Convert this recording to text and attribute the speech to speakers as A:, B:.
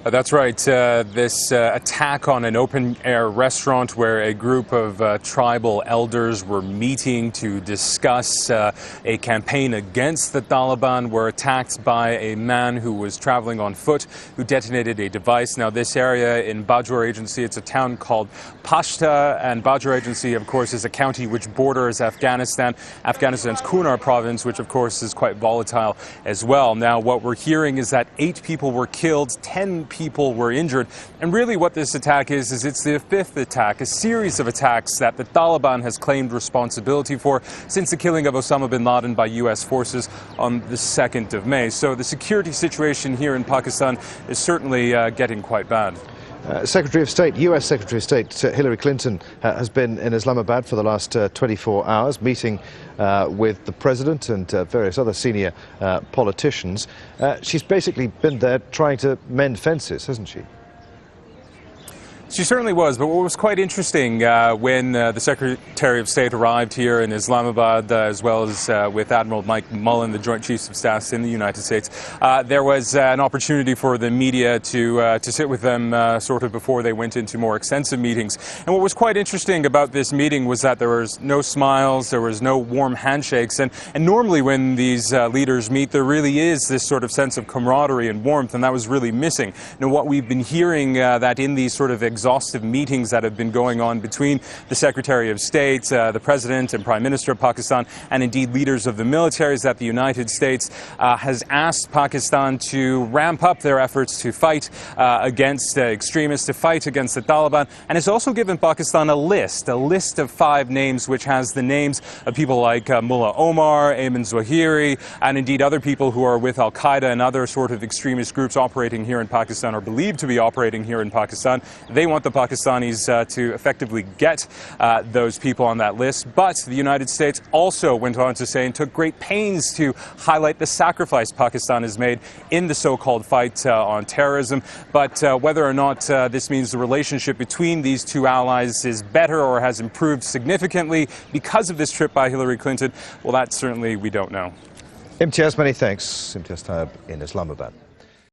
A: That's right. This attack on an open-air restaurant where a group of tribal elders were meeting to discuss a campaign against the Taliban were attacked by a man who was traveling on foot who detonated a device. Now, this area in Bajor Agency, it's a town called Pashta, and Bajor Agency, of course, is a county which borders Afghanistan's Kunar province, which, of course, is quite volatile as well. Now, what we're hearing is that 8 people were killed, 10 people were injured. And really what this attack is it's the 5th attack, a series of attacks that the Taliban has claimed responsibility for since the killing of Osama bin Laden by U.S. forces on the 2nd of May. So the security situation here in Pakistan is certainly getting quite bad.
B: Secretary of State, U.S. Secretary of State Hillary Clinton has been in Islamabad for the last 24 hours, meeting with the President and various other senior politicians. She's basically been there trying to mend fences, hasn't she?
A: She certainly was, but what was quite interesting when the Secretary of State arrived here in Islamabad, as well as with Admiral Mike Mullen, the Joint Chiefs of Staff in the United States, there was an opportunity for the media to sit with them sort of before they went into more extensive meetings. And what was quite interesting about this meeting was that there was no smiles, there was no warm handshakes, and normally when these leaders meet, there really is this sort of sense of camaraderie and warmth, and that was really missing. Now, what we've been hearing that in these sort of exhaustive meetings that have been going on between the Secretary of State, the President and Prime Minister of Pakistan, and indeed leaders of the militaries, that the United States has asked Pakistan to ramp up their efforts to fight against extremists, to fight against the Taliban, and has also given Pakistan a list of 5 names which has the names of people like Mullah Omar, Ayman Zawahiri, and indeed other people who are with Al-Qaeda and other sort of extremist groups operating here in Pakistan, or believed to be operating here in Pakistan. They want the Pakistanis to effectively get those people on that list. But the United States also went on to say and took great pains to highlight the sacrifice Pakistan has made in the so-called fight on terrorism. But whether or not this means the relationship between these two allies is better or has improved significantly because of this trip by Hillary Clinton, well, that certainly we don't know.
B: Imtiaz, many thanks. Imtiaz Tyab in Islamabad.